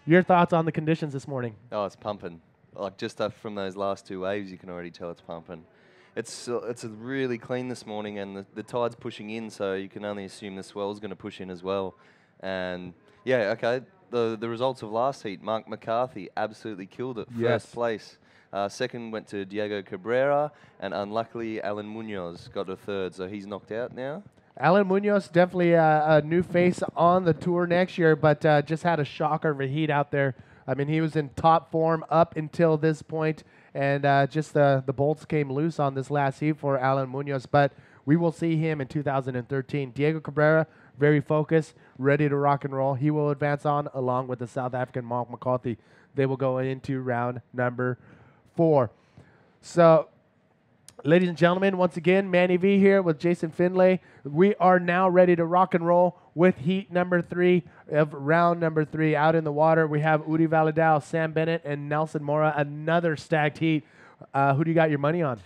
Your thoughts on the conditions this morning? Oh, it's pumping. Like just from those last two waves, you can already tell it's pumping. It's really clean this morning, and the tide's pushing in, so you can only assume the swell's going to push in as well. And yeah, okay. The results of last heat, Mark McCarthy absolutely killed it. Yes. First place. Second went to Diego Cabrera, and unluckily Alan Munoz got a third, so he's knocked out now. Alan Munoz, definitely a new face on the tour next year, but just had a shocker of a heat out there. I mean, he was in top form up until this point, and just the bolts came loose on this last heat for Alan Munoz. But we will see him in 2013. Diego Cabrera, very focused, ready to rock and roll. He will advance on along with the South African Mark McCarthy. They will go into round number 4. So, ladies and gentlemen, once again, Manny V here with Jason Finlay. We are now ready to rock and roll with heat number 3 of round number 3 out in the water. We have Udi Valadao, Sam Bennett, and Nelson Mora, another stacked heat. Who do you got your money on?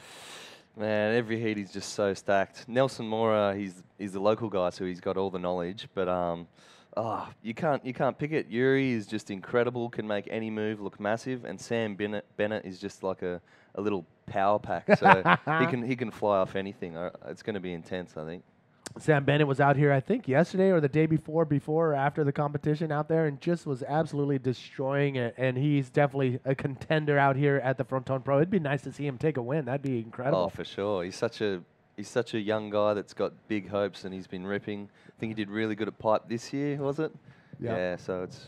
Man, every heat is just so stacked. Nelson Mora, he's the local guy, so he's got all the knowledge. But you can't pick it. Yuri is just incredible, can make any move look massive, and Sam Bennett is just like a little power pack, so he can fly off anything. It's going to be intense, I think. Sam Bennett was out here, I think, yesterday or the day before or after the competition out there, and just was absolutely destroying it. And he's definitely a contender out here at the Fronton Pro. It'd be nice to see him take a win. That'd be incredible. Oh, for sure. He's such a young guy that's got big hopes, and he's been ripping. I think he did really good at pipe this year, was it? Yep. Yeah, so it's...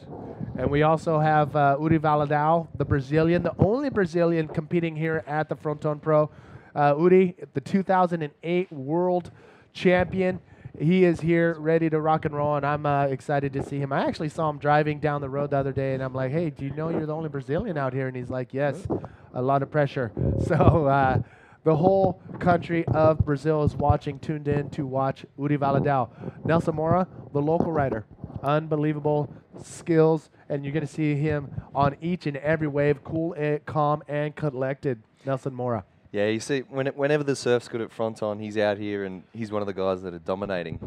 And we also have Udi Valadao, the Brazilian, the only Brazilian competing here at the Fronton Pro. Udi, the 2008 World Champion. He is here ready to rock and roll, and I'm excited to see him. I actually saw him driving down the road the other day, and I'm like, hey, do you know you're the only Brazilian out here? And he's like, yes, a lot of pressure. So the whole country of Brazil is watching, tuned in to watch Udi Valadao. Nelson Mora, the local rider. Unbelievable skills, and you're going to see him on each and every wave, cool, calm, and collected. Nelson Mora. Yeah, you see, whenever the surf's good at Fronton, he's out here and he's one of the guys that are dominating.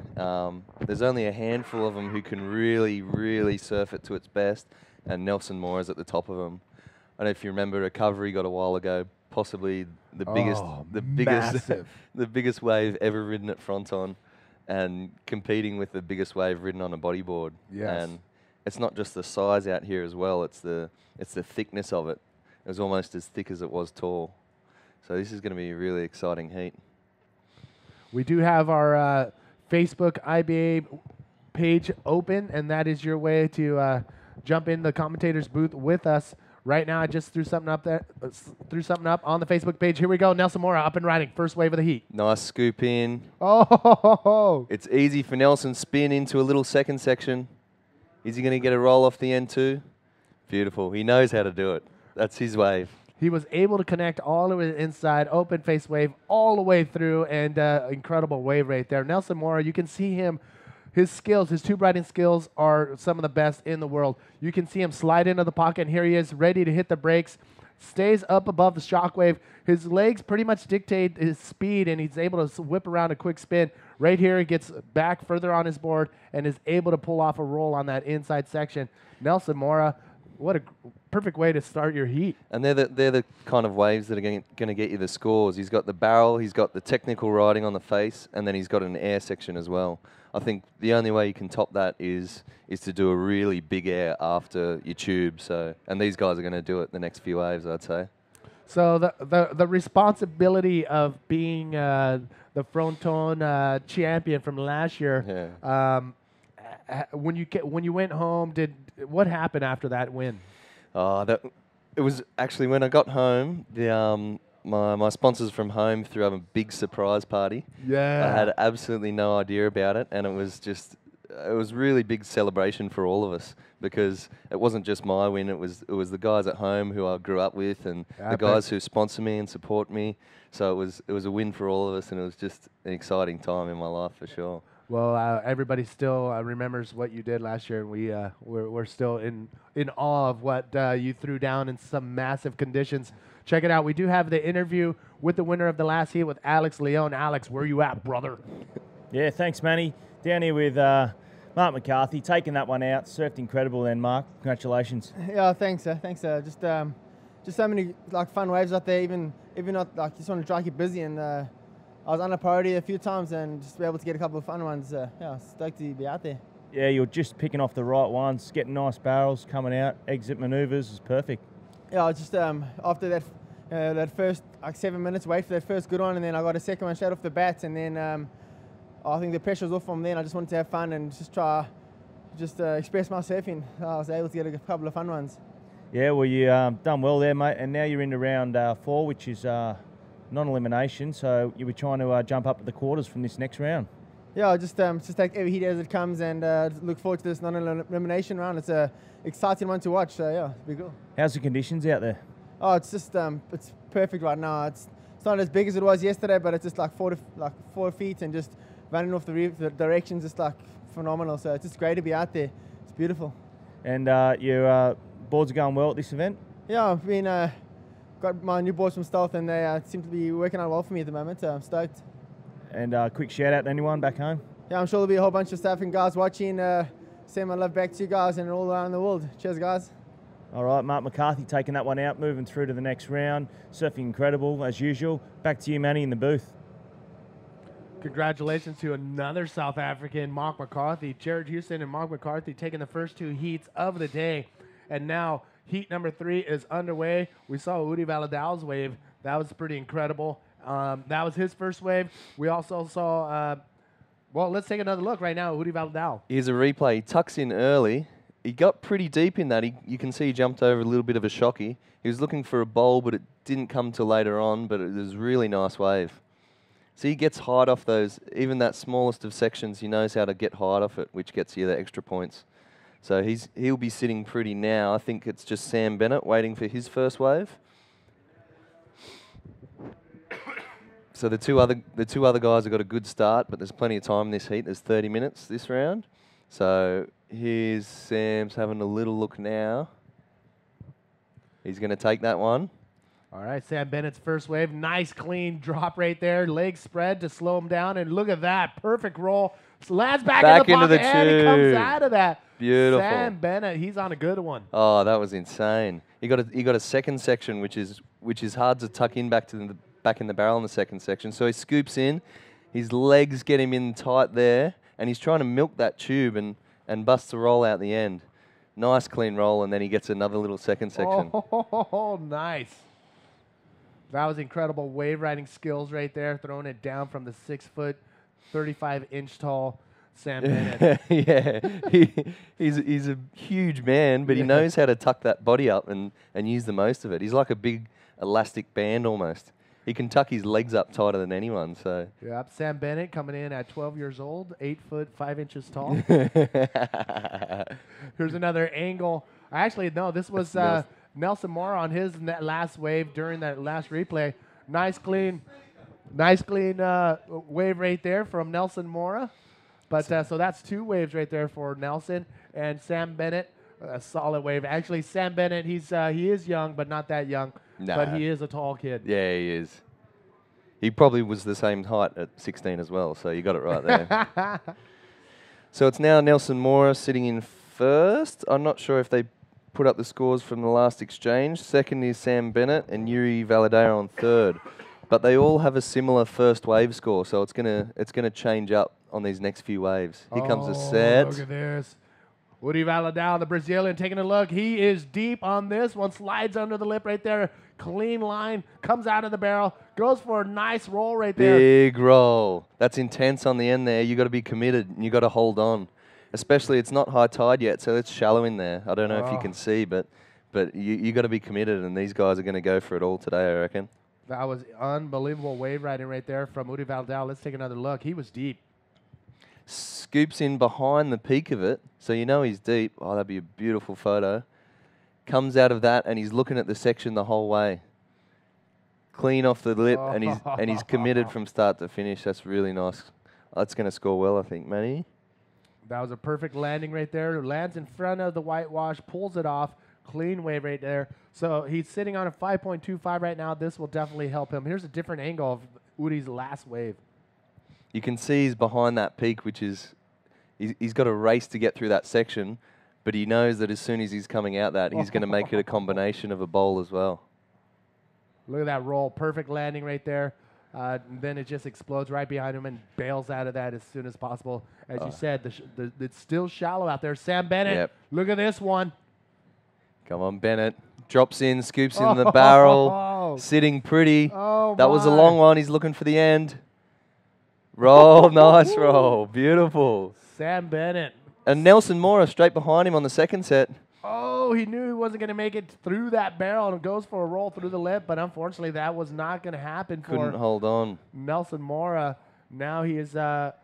There's only a handful of them who can really, really surf it to its best, and Nelson Mora's at the top of them. I don't know if you remember a cover he got a while ago, possibly the biggest wave ever ridden at Fronton, and competing with the biggest wave ridden on a bodyboard. Yes. And it's not just the size out here as well; it's the thickness of it. It was almost as thick as it was tall. So this is going to be a really exciting heat. We do have our Facebook IBA page open, and that is your way to jump in the commentators booth with us. Right now, I just threw something up there, on the Facebook page. Here we go. Nelson Mora up and riding. First wave of the heat. Nice scoop in. Oh! It's easy for Nelson. Spin into a little second section. Is he going to get a roll off the end too? Beautiful. He knows how to do it. That's his wave. He was able to connect all the way inside, open face wave all the way through, and incredible wave right there. Nelson Mora, you can see him, his skills, his tube riding skills are some of the best in the world. You can see him slide into the pocket, and here he is, ready to hit the brakes, stays up above the shockwave. His legs pretty much dictate his speed, and he's able to whip around a quick spin. Right here, he gets back further on his board and is able to pull off a roll on that inside section. Nelson Mora, what a perfect way to start your heat. And they're the kind of waves that are going to get you the scores. He's got the barrel, he's got the technical riding on the face, and then he's got an air section as well. I think the only way you can top that is to do a really big air after your tube. So, and these guys are going to do it the next few waves, I'd say. So the responsibility of being the Fronton champion from last year. Yeah. When you went home, what happened after that win? It was actually when I got home. My sponsors from home threw up a big surprise party. Yeah. I had absolutely no idea about it, and it was really big celebration for all of us, because it wasn't just my win. It was the guys at home who I grew up with, and the guys who sponsor me and support me. So it was a win for all of us, and it was just an exciting time in my life for sure. Well, everybody still remembers what you did last year, and we're still in awe of what you threw down in some massive conditions. Check it out. We do have the interview with the winner of the last heat with Alex Leon. Alex, where you at, brother? Yeah, thanks, Manny. Down here with Mark McCarthy taking that one out. Surfed incredible then, Mark. Congratulations. Yeah, thanks, sir. Thanks, sir. Just so many fun waves out there. Even not just want to try to keep busy. And I was on a priority a few times and just be able to get a couple of fun ones. Yeah, stoked to be out there. Yeah, you're just picking off the right ones, getting nice barrels coming out. Exit manoeuvres is perfect. Yeah, just after that first 7 minutes, wait for that first good one, and then I got a second one straight off the bat, and then I think the pressure was off from then. I just wanted to have fun and just express my surfing. I was able to get a couple of fun ones. Yeah, well, you done well there, mate, and now you're into round 4, which is non-elimination, so you'll be trying to jump up to the quarters from this next round. Yeah, I'll just take every heat as it comes and look forward to this non-elimination round. It's an exciting one to watch, so yeah, it'll be cool. How's the conditions out there? Oh, it's just it's perfect right now. It's not as big as it was yesterday, but it's just like 4 feet and just running off the directions. It's like phenomenal. So it's just great to be out there. It's beautiful. And your boards are going well at this event? Yeah, I've been got my new boards from Stealth, and they seem to be working out well for me at the moment. So I'm stoked. And quick shout out to anyone back home? Yeah, I'm sure there'll be a whole bunch of South African guys watching. Send my love back to you guys and all around the world. Cheers, guys. All right, Mark McCarthy taking that one out, moving through to the next round. Surfing incredible, as usual. Back to you, Manny, in the booth. Congratulations to another South African, Mark McCarthy. Jared Houston and Mark McCarthy taking the first 2 heats of the day. And now heat number 3 is underway. We saw Udi Valadal's wave. That was pretty incredible. That was his first wave. We also saw, well, let's take another look right now at Udi Valadal. Here's a replay. He tucks in early. He got pretty deep in that. You can see he jumped over a little bit of a shocky. He was looking for a bowl, but it didn't come till later on, but it was a really nice wave. So he gets height off those, even that smallest of sections, he knows how to get height off it, which gets you the extra points. So he'll be sitting pretty now. I think it's just Sam Bennett waiting for his first wave. So the two other guys have got a good start, but there's plenty of time in this heat. There's 30 minutes this round. So here's Sam's having a little look now. He's going to take that one. All right, Sam Bennett's first wave. Nice, clean drop right there. Legs spread to slow him down. And look at that. Perfect roll. Lands back in the pocket, and he comes out of that. Beautiful. Sam Bennett, he's on a good one. Oh, that was insane. He got a second section, which is hard to tuck in back in the barrel in the second section. So he scoops in. His legs get him in tight there, and he's trying to milk that tube and busts a roll out the end. Nice, clean roll, and then he gets another little second section. Oh, nice. That was incredible wave riding skills right there, throwing it down from the 6 foot, 35-inch tall Sam Bennett. Yeah, he's a huge man, but he knows how to tuck that body up and use the most of it. He's like a big elastic band almost. He can tuck his legs up tighter than anyone. So. Yep, Sam Bennett coming in at 12 years old, 8 foot 5 inches tall. Here's another angle. Actually, no, this was Nelson Moore on his last wave during that last replay. Nice clean wave right there from Nelson Mora. But so that's 2 waves right there for Nelson and Sam Bennett. A solid wave. Actually, Sam Bennett, he is young, but not that young. Nah. But he is a tall kid. Yeah, he is. He probably was the same height at 16 as well, so you got it right there. So it's now Nelson Mora sitting in first. I'm not sure if they put up the scores from the last exchange. Second is Sam Bennett and Yuri Valadao on third. But they all have a similar first wave score, so it's gonna change up on these next few waves. Here comes a set. Look at this. Udi Valadao, the Brazilian, taking a look. He is deep on this one. Slides under the lip right there. Clean line. Comes out of the barrel. Goes for a nice roll right there. Big roll. That's intense on the end there. You got to be committed. And you got to hold on. Especially it's not high tide yet, so it's shallow in there. I don't know if you can see, but you got to be committed, and these guys are going to go for it all today, I reckon. That was unbelievable wave riding right there from Udi Valadao. Let's take another look. He was deep. Scoops in behind the peak of it, so you know he's deep. Oh, that'd be a beautiful photo. Comes out of that, and he's looking at the section the whole way. Clean off the lip, and he's committed from start to finish. That's really nice. That's going to score well, I think, Manny. That was a perfect landing right there. Lands in front of the whitewash, pulls it off. Clean wave right there. So he's sitting on a 5.25 right now. This will definitely help him. Here's a different angle of Udi's last wave. You can see he's behind that peak, which is He's got a race to get through that section, but he knows that as soon as he's coming out that, he's going to make it a combination of a bowl as well. Look at that roll. Perfect landing right there. Then it just explodes right behind him and bails out of that as soon as possible. As you said, it's still shallow out there. Sam Bennett, Yep. look at this one. Come on, Bennett. Drops in, scoops in the barrel. Sitting pretty. Oh, that was a my. long one. He's looking for the end. Roll. Nice roll. Beautiful. Sam Bennett. And Nelson Mora straight behind him on the second set. Oh, he knew he wasn't going to make it through that barrel and goes for a roll through the lip, but unfortunately that was not going to happen Couldn't for hold on. Nelson Mora. Now he is, that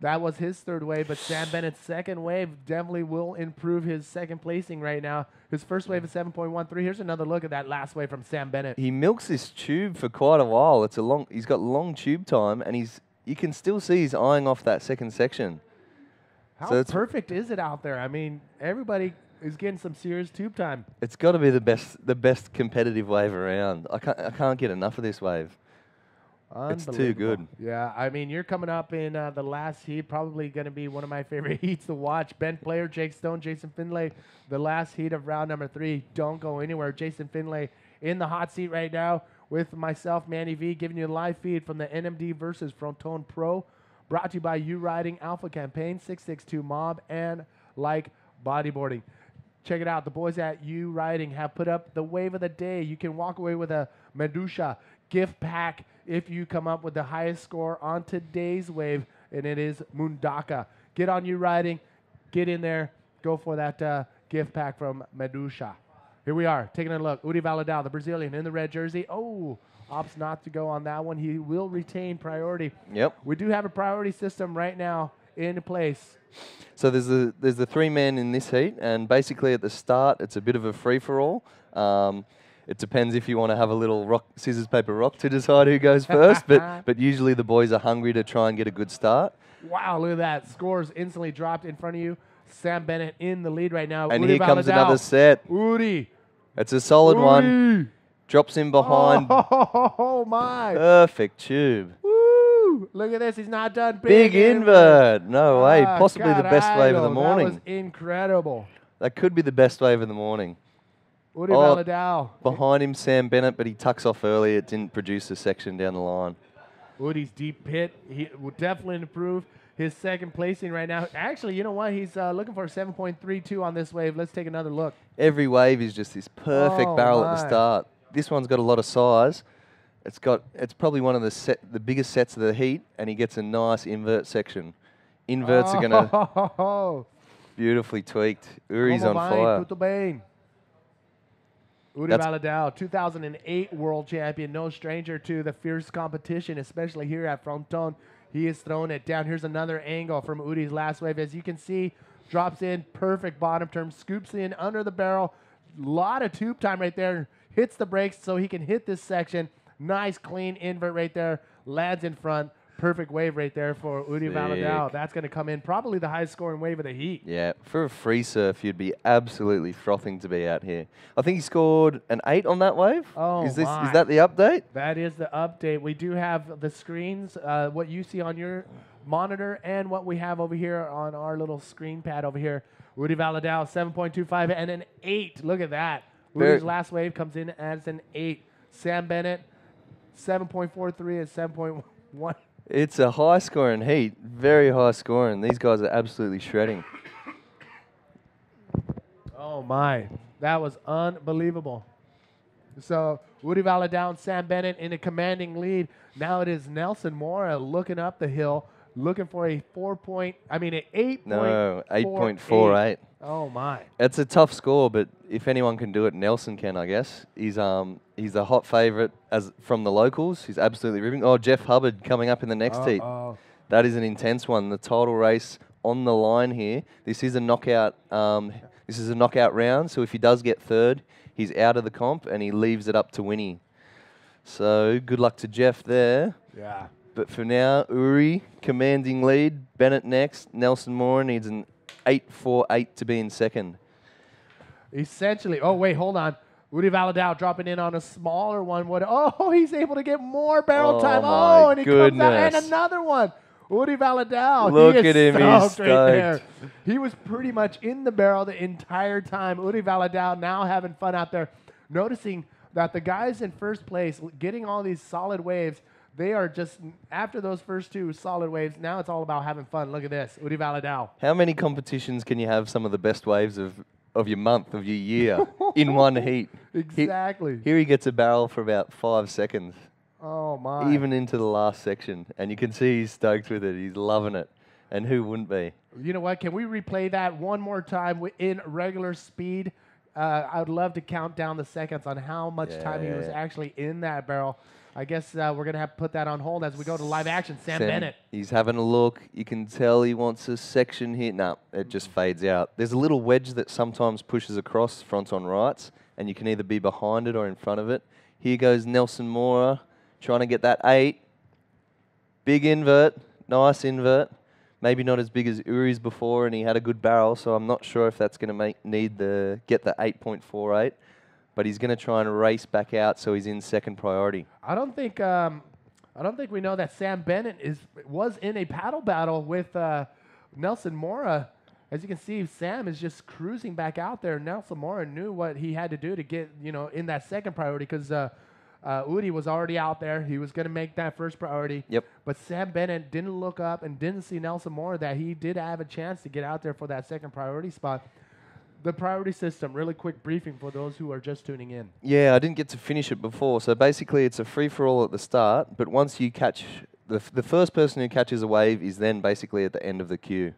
was his third wave, but Sam Bennett's second wave definitely will improve his second placing right now. His first wave is 7.13. Here's another look at that last wave from Sam Bennett. He milks this tube for quite a while. He's got long tube time, and you can still see he's eyeing off that second section. How perfect is it out there? I mean, everybody is getting some serious tube time. It's got to be the best competitive wave around. I can't get enough of this wave. It's too good. Yeah, I mean, you're coming up in the last heat, probably going to be one of my favorite heats to watch. Ben Player, Jake Stone, Jason Finlay, the last heat of round number 3. Don't go anywhere. Jason Finlay in the hot seat right now with myself, Manny V, giving you a live feed from the NMD versus Fronton Pro, brought to you by U Riding, Alpha Campaign, 662 Mob, and Like Bodyboarding. Check it out. The boys at U Riding have put up the wave of the day. You can walk away with a Medusa gift pack if you come up with the highest score on today's wave, and it is Mundaka. Get on U Riding. Get in there. Go for that gift pack from Medusa. Here we are, taking a look. Udi Valadao, the Brazilian, in the red jersey. Oh, opts not to go on that one. He will retain priority. Yep. We do have a priority system right now in place. So there's the 3 men in this heat, and basically at the start it's a bit of a free for all. It depends if you want to have a little rock, scissors, paper, rock to decide who goes first, but usually the boys are hungry to try and get a good start. Wow, look at that. Scores instantly dropped in front of you. Sam Bennett in the lead right now. And Udi here comes Valadao. another set. Udi. It's a solid one. Drops in behind. Oh, my. Perfect tube. Woo. Look at this. He's not done. Big invert. No way. Possibly the best wave of the morning. That was incredible. That could be the best wave of the morning. Udi Valadao. Behind him, Sam Bennett, but he tucks off early. It didn't produce a section down the line. Udi's deep pit. He will definitely improve his second placing right now. Actually, you know what? He's looking for a 7.32 on this wave. Let's take another look. Every wave is just this perfect barrel at the start. This one's got a lot of size. It's probably one of the biggest sets of the heat, and he gets a nice invert section. Inverts are going to beautifully tweaked. Uri's on fire. Tudo bem. Udi Valadao, 2008 world champion, no stranger to the fierce competition, especially here at Fronton. He is throwing it down. Here's another angle from Udi's last wave. As you can see, drops in, perfect bottom turn, scoops in under the barrel. Lot of tube time right there. Hits the brakes so he can hit this section. Nice, clean invert right there. Lands in front. Perfect wave right there for Udi Valadao. That's going to come in probably the highest scoring wave of the heat. Yeah, for a free surf, you'd be absolutely frothing to be out here. I think he scored an 8 on that wave. Oh, is that the update? That is the update. We do have the screens, what you see on your monitor and what we have over here on our little screen pad over here. Udi Valadao, 7.25 and an 8. Look at that. Udi's last wave comes in as an 8. Sam Bennett, 7.43 and 7.1. It's a high-scoring heat, very high-scoring. These guys are absolutely shredding. Oh, my. That was unbelievable. So, Udi Valadao and Sam Bennett in a commanding lead. Now it is Nelson Mora looking up the hill, looking for a 8.48. No, 8.48. Oh, my. It's a tough score, but if anyone can do it, Nelson can, I guess. He's a hot favourite from the locals. He's absolutely ripping. Oh, Jeff Hubbard coming up in the next heat. That is an intense one. The title race on the line here. This is a knockout. This is a knockout round. So if he does get third, he's out of the comp and he leaves it up to Winnie. So good luck to Jeff there. Yeah. But for now, Uri commanding lead. Bennett next. Nelson Mora needs an 8.48 to be in second. Essentially. Oh, wait, hold on. Udi Valadao dropping in on a smaller one. He's able to get more barrel time. My And he comes out. goodness. And another one. Udi Valadao. Look he is at him, he's stoked right there. stoked. He was pretty much in the barrel the entire time. Udi Valadao now having fun out there, noticing that the guys in first place getting all these solid waves. They are just, after those first 2 solid waves, now it's all about having fun. Look at this, Udi Valadao. How many competitions can you have some of the best waves of your month, of your year, in one heat? Exactly. Here he gets a barrel for about 5 seconds, Oh, my. even into the last section. And you can see he's stoked with it. He's loving it. And who wouldn't be? You know what? Can we replay that one more time in regular speed? I would love to count down the seconds on how much time he was actually in that barrel. I guess we're going to have to put that on hold as we go to live action. Sam Bennett. He's having a look. You can tell he wants a section here. No, it just fades out. There's a little wedge that sometimes pushes across Fronton rights, and you can either be behind it or in front of it. Here goes Nelson Mora trying to get that 8. Big invert. Nice invert. Maybe not as big as Uri's before, and he had a good barrel, so I'm not sure if that's going to get the 8.48. But he's going to try and race back out, so he's in second priority. I don't think we know that Sam Bennett was in a paddle battle with Nelson Mora. As you can see, Sam is just cruising back out there. Nelson Mora knew what he had to do to get in that second priority because Udi was already out there. He was going to make that first priority. Yep. But Sam Bennett didn't look up and didn't see Nelson Mora that he did have a chance to get out there for that second priority spot. The priority system, really quick briefing for those who are just tuning in. Yeah, I didn't get to finish it before. So basically it's a free-for-all at the start, but once you catch, the first person who catches a wave is then basically at the end of the queue.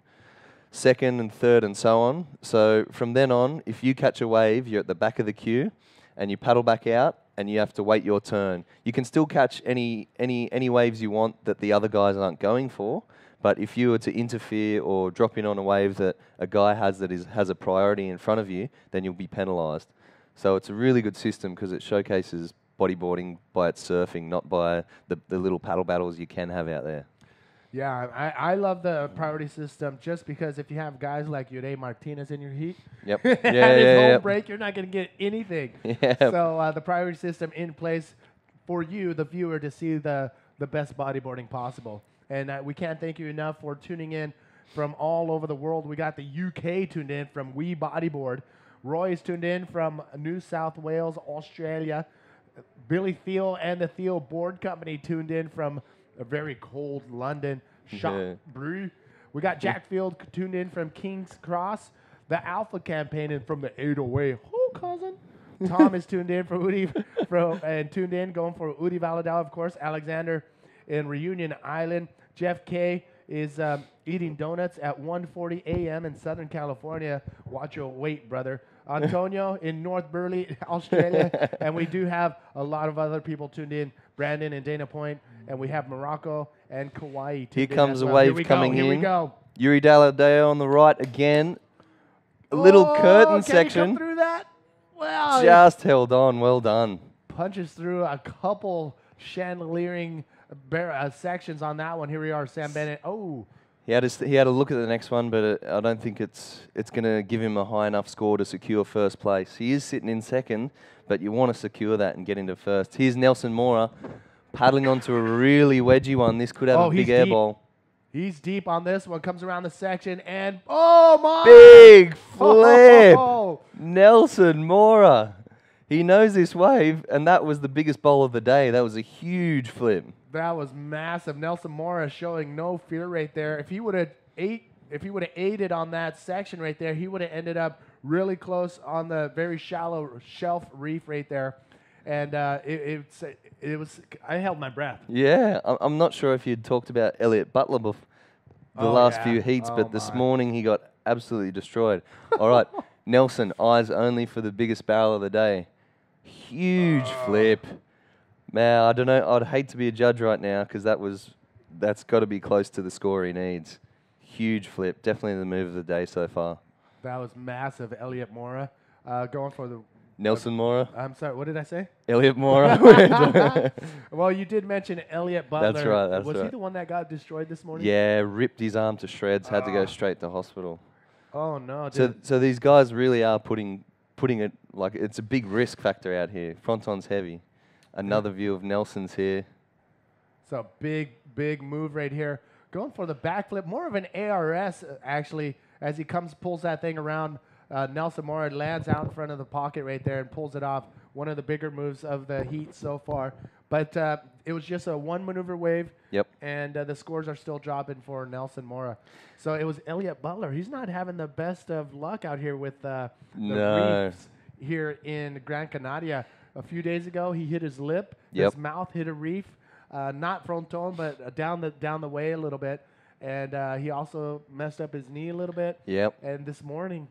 Second and third and so on. So from then on, if you catch a wave, you're at the back of the queue and you paddle back out and you have to wait your turn. You can still catch any waves you want that the other guys aren't going for. But if you were to interfere or drop in on a wave that a guy has that has a priority in front of you, then you'll be penalised. So it's a really good system because it showcases bodyboarding by its surfing, not by the little paddle battles you can have out there. Yeah, I love the priority system just because if you have guys like Yurey Martinez in your heat, Yep. at his home break, you're not going to get anything. Yep. So the priority system in place for you, the viewer, to see the best bodyboarding possible. And we can't thank you enough for tuning in from all over the world. We got the UK tuned in from We Bodyboard. Roy is tuned in from New South Wales, Australia. Billy Thiel and the Thiel Board Company tuned in from a very cold London. Shop Brew. We got Jack Field tuned in from King's Cross. The Alpha Campaign and from the 808. Oh, cousin. Tom is tuned in for Udi going for Udi Valadao, of course. Alexander in Reunion Island. Jeff K is eating donuts at 1:40 a.m. in Southern California. Watch your weight, brother. Antonio in North Burleigh, Australia. And we do have a lot of other people tuned in. Brandon in Dana Point. And we have Morocco and Kauai tuned in. Here comes a well. wave coming in. Here we go. Yuri Daladeo on the right again. A little curtain can section. He come through that? Well, Just held on. Well done. Punches through a couple chandeliering sections on that one. Here we are, Sam Bennett. Oh. He had a look at the next one, but I don't think it's going to give him a high enough score to secure first place. He is sitting in second, but you want to secure that and get into first. Here's Nelson Mora paddling onto a really wedgy one. This could have a big air ball. He's deep on this one. Comes around the section and oh my! Big flip! Nelson Mora. He knows this wave, and that was the biggest bowl of the day. That was a huge flip. That was massive. Nelson Mora showing no fear right there. If he would have aided on that section right there, he would have ended up really close on the very shallow shelf reef right there. And it was. I held my breath. Yeah, I'm not sure if you'd talked about Elliot Butler the last few heats, but this morning he got absolutely destroyed. All right, Nelson, eyes only for the biggest barrel of the day. Huge flip. Man, I don't know. I'd hate to be a judge right now because that's got to be close to the score he needs. Huge flip. Definitely the move of the day so far. That was massive. Elliot Mora going for the... Nelson Mora? I'm sorry, what did I say? Elliot Mora. Well, you did mention Elliot Butler. That's right, Was he the one that got destroyed this morning? Yeah, ripped his arm to shreds, had to go straight to hospital. Oh, no. So these guys really are putting it, like, it's a big risk factor out here. Fronton's heavy. Another view of Nelson's here. So big move right here. going for the backflip, more of an ARS actually, as he pulls that thing around. Nelson Mora lands out in front of the pocket right there and pulls it off. One of the bigger moves of the heat so far. But it was just a one maneuver wave. Yep. And the scores are still dropping for Nelson Mora. So it was Elliot Butler. He's not having the best of luck out here with the reefs here in Gran Canaria. A few days ago, he hit his lip. Yep. His mouth hit a reef. Not Fronton, but down the way a little bit. And he also messed up his knee a little bit. Yep. And this morning,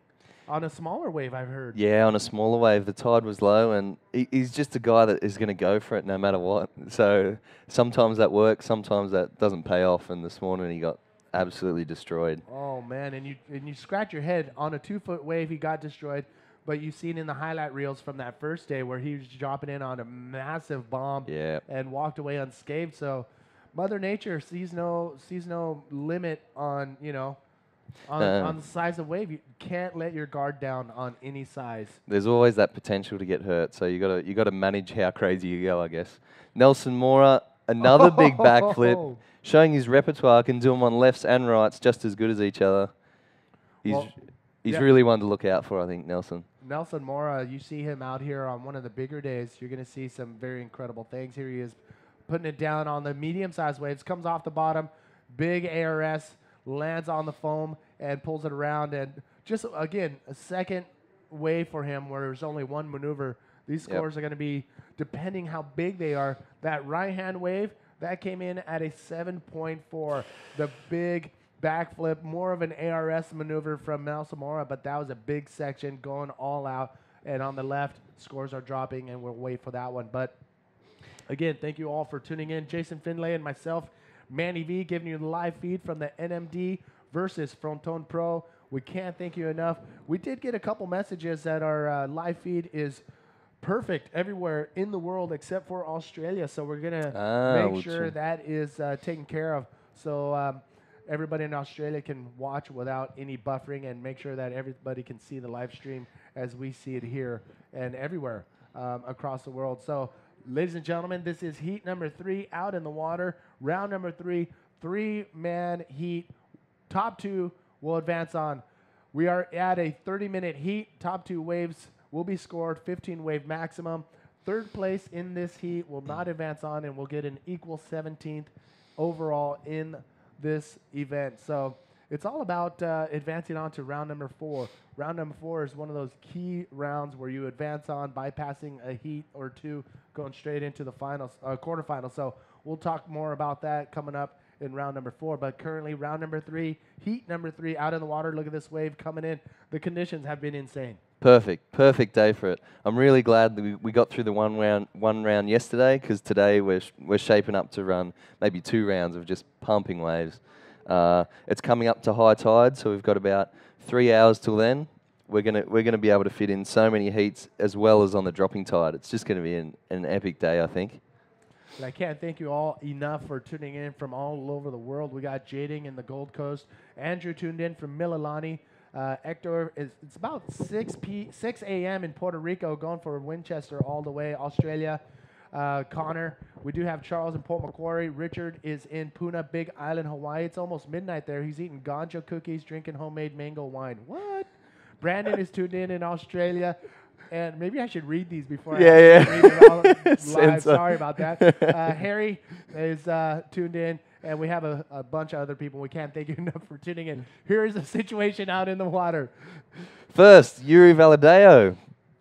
on a smaller wave, I've heard. Yeah, on a smaller wave, the tide was low, and he's just a guy that is going to go for it no matter what. So sometimes that works, sometimes that doesn't pay off, and this morning he got absolutely destroyed. Oh, man, and you scratch your head. On a 2-foot wave, he got destroyed, but you've seen in the highlight reels from that first day where he was dropping in on a massive bomb and walked away unscathed. So Mother Nature sees no limit on, on the size of wave. You can't let your guard down on any size. There's always that potential to get hurt, so you got to manage how crazy you go, I guess. Nelson Mora, another big backflip, showing his repertoire, can do them on lefts and rights just as good as each other. He's really one to look out for, I think, Nelson. Nelson Mora, you see him out here on one of the bigger days, you're going to see some very incredible things. Here he is putting it down on the medium-sized waves, comes off the bottom, big ARS, lands on the foam and pulls it around. And just, again, a second wave for him where there's only one maneuver. These scores are going to be, depending how big they are. That right-hand wave, that came in at a 7.4. The big backflip, more of an ARS maneuver from Nelson Mora, but that was a big section going all out. And on the left, scores are dropping, and we'll wait for that one. But, again, thank you all for tuning in. Jason Finlay and myself, Manny V, giving you the live feed from the NMD versus Fronton Pro. We can't thank you enough. We did get a couple messages that our live feed is perfect everywhere in the world except for Australia. So we're going to make sure that is taken care of. So everybody in Australia can watch without any buffering and make sure that everybody can see the live stream as we see it here and everywhere across the world. So, ladies and gentlemen, this is heat number 3 out in the water. Round number 3, 3-man heat. Top 2 will advance on. We are at a 30-minute heat. Top 2 waves will be scored, 15 wave maximum. Third place in this heat will not advance on and will get an equal 17th overall in this event. So it's all about advancing on to round number 4. Round number 4 is one of those key rounds where you advance on, bypassing a heat or 2, going straight into the finals, quarterfinals. So we'll talk more about that coming up in round number 4. But currently, round number 3, heat number 3, out in the water. Look at this wave coming in. The conditions have been insane. Perfect day for it. I'm really glad that we got through the one round yesterday, because today we're shaping up to run maybe 2 rounds of just pumping waves. It's coming up to high tide, so we've got about 3 hours till then. We're gonna be able to fit in so many heats as well as on the dropping tide. It's just going to be an epic day, I think. And I can't thank you all enough for tuning in from all over the world. We got Jading in the Gold Coast. Andrew tuned in from Mililani. Hector, it's about 6 a.m. in Puerto Rico, going for Winchester all the way, Australia. Connor, we do have Charles in Port Macquarie. Richard is in Puna, Big Island, Hawaii. It's almost midnight there. He's eating ganja cookies, drinking homemade mango wine. What? Brandon is tuned in Australia. And maybe I should read these before I read it all live. Sorry about that. Harry is tuned in, and we have a bunch of other people. We can't thank you enough for tuning in. Here is the situation out in the water. First, Yuri Valadeo.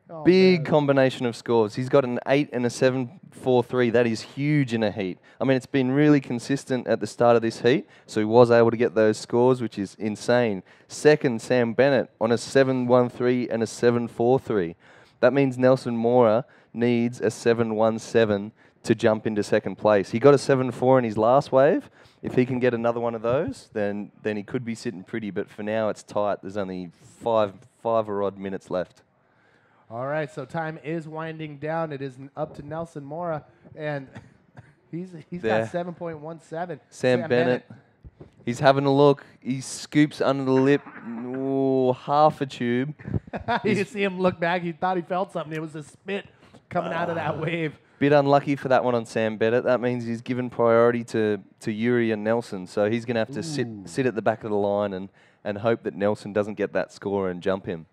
Oh, Big man. combination of scores. He's got an 8 and a 7.43. That is huge in a heat. I mean, it's been really consistent at the start of this heat, so he was able to get those scores, which is insane. Second, Sam Bennett on a 7.13 and a 7.43. That means Nelson Mora needs a 7.17 to jump into second place. He got a 7.4 in his last wave. If he can get another one of those, then he could be sitting pretty. But for now, it's tight. There's only five or odd minutes left. All right, so time is winding down. It is up to Nelson Mora, and he's got 7.17. Sam Bennett. He's having a look. He scoops under the lip. Ooh, half a tube. You see him look back. He thought he felt something. It was a spit coming out of that wave. Bit unlucky for that one on Sam Bennett. That means he's given priority to Yuri and Nelson. So he's going to have to sit at the back of the line and hope that Nelson doesn't get that score and jump him.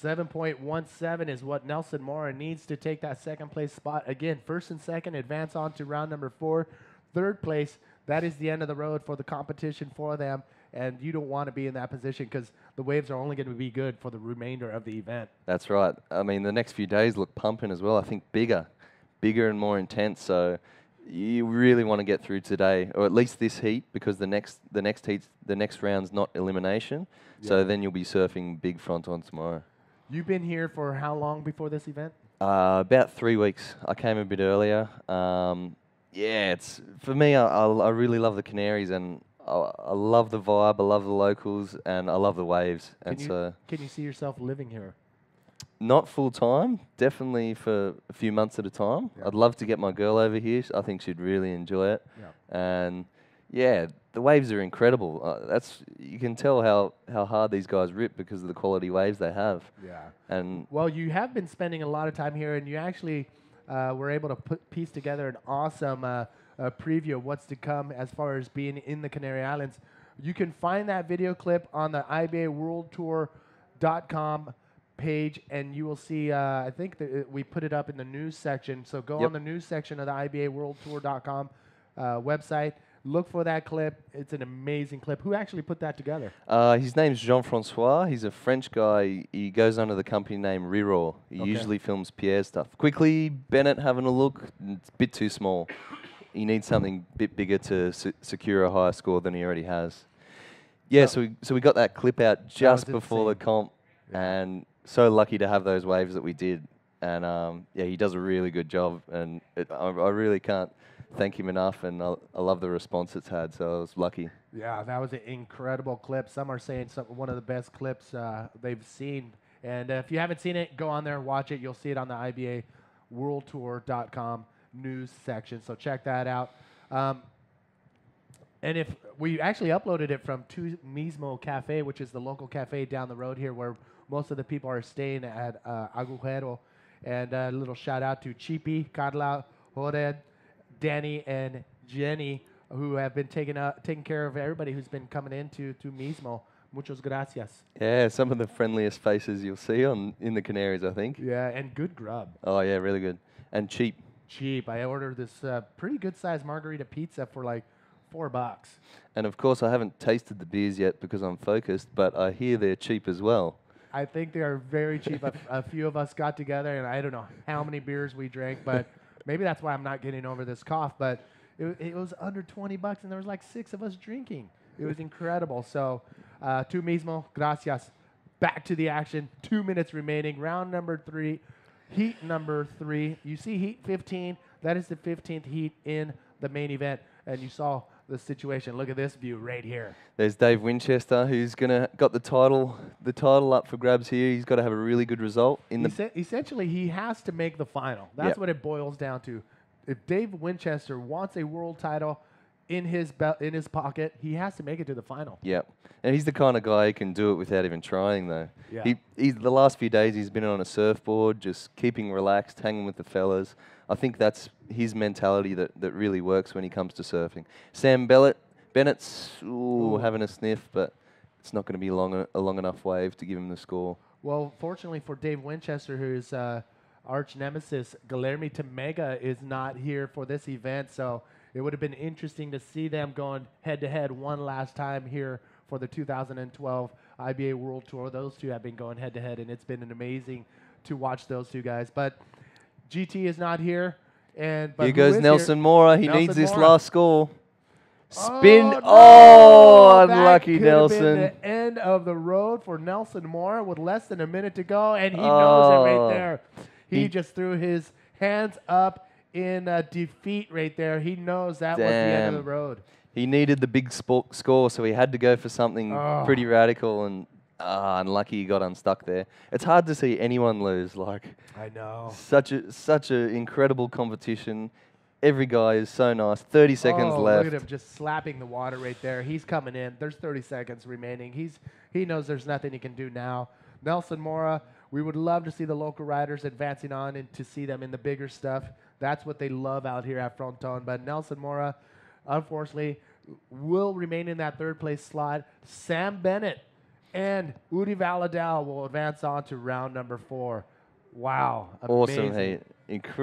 7.17 is what Nelson Mora needs to take that second place spot. Again, first and second advance on to round number 4. Third place, that is the end of the road for the competition for them. And you don't want to be in that position because the waves are only going to be good for the remainder of the event. That's right. I mean, the next few days look pumping as well. I think bigger and more intense. So you really want to get through today, or at least this heat, because the next round's not elimination. Yeah. So then you'll be surfing big Fronton tomorrow. You've been here for how long before this event? About 3 weeks. I came a bit earlier. Yeah, it's for me. I really love the Canaries, and I love the vibe. I love the locals, and I love the waves. Can you see yourself living here? Not full time, definitely for a few months at a time. Yeah. I'd love to get my girl over here. I think she'd really enjoy it. Yeah. And yeah, the waves are incredible. You can tell how hard these guys rip because of the quality waves they have. Yeah. And well, you have been spending a lot of time here, and you actually were able to piece together an awesome preview of what's to come as far as being in the Canary Islands. You can find that video clip on the IBAWorldTour.com page, and you will see, I think we put it up in the news section. So go on the news section of the IBAWorldTour.com website. Look for that clip. It's an amazing clip. Who actually put that together? His name's Jean-Francois. He's a French guy. He goes under the company name Riro. He usually films Pierre stuff. Quickly, Bennett having a look. It's a bit too small. He needs something a bit bigger to secure a higher score than he already has. Yeah, so we got that clip out just before the comp, and so lucky to have those waves that we did. And yeah, he does a really good job, and I really can't thank him enough, and I love the response it's had, so I was lucky. Yeah, that was an incredible clip. Some are saying one of the best clips they've seen. And if you haven't seen it, go on there and watch it. You'll see it on the IBAWorldTour.com news section, so check that out. And if we actually uploaded it from Tu Mismo Cafe, which is the local cafe down the road here where most of the people are staying at Agujero. And a little shout out to Chipi, Carla, Jored, Danny, and Jenny, who have been taking care of everybody who's been coming into Tu Mismo. Muchos gracias. Yeah, some of the friendliest faces you'll see in the Canaries, I think. Yeah, and good grub. Oh, yeah, really good. And cheap. Cheap. I ordered this pretty good-sized margarita pizza for like $4. And, of course, I haven't tasted the beers yet because I'm focused, but I hear they're cheap as well. I think they are very cheap. A few of us got together, and I don't know how many beers we drank, but maybe that's why I'm not getting over this cough. But it was under $20, and there was like 6 of us drinking. It was incredible. So, Tu Mismo, gracias. Back to the action. 2 minutes remaining. Round number 3, heat number 3. You see heat 15. That is the 15th heat in the main event, and you saw the situation. Look at this view right here. There's Dave Winchester, who's got the title up for grabs here. He's got to have a really good result in essentially, he has to make the final. That's what it boils down to. If Dave Winchester wants a world title in his pocket, he has to make it to the final. Yeah, and he's the kind of guy who can do it without even trying, though. Yeah. He's the last few days he's been on a surfboard, just keeping relaxed, hanging with the fellas. I think that's his mentality that really works when he comes to surfing. Sam Bennett's having a sniff, but it's not going to be a long enough wave to give him the score. Well, fortunately for Dave Winchester, whose arch nemesis Guilherme Temega is not here for this event, so it would have been interesting to see them going head-to-head one last time here for the 2012 IBA World Tour. Those two have been going head-to-head, and it's been amazing to watch those two guys. But GT is not here. But here goes Nelson Mora. He needs this last score. Spin. Unlucky Nelson. Been the end of the road for Nelson Mora with less than a minute to go, and he knows it right there. He just threw his hands up in defeat right there. He knows that was the end of the road. He needed the big score, so he had to go for something pretty radical, and unlucky he got unstuck there. It's hard to see anyone lose. Like, I know. Such an incredible competition. Every guy is so nice. 30 seconds left. Look at him just slapping the water right there. He's coming in. There's 30 seconds remaining. He knows there's nothing he can do now. Nelson Mora we would love to see the local riders advancing on and to see them in the bigger stuff. That's what they love out here at Fronton. But Nelson Mora, unfortunately, will remain in that third place slot. Sam Bennett and Udi Valadao will advance on to round number 4. Wow. Awesome Amazing. heat. Incredible.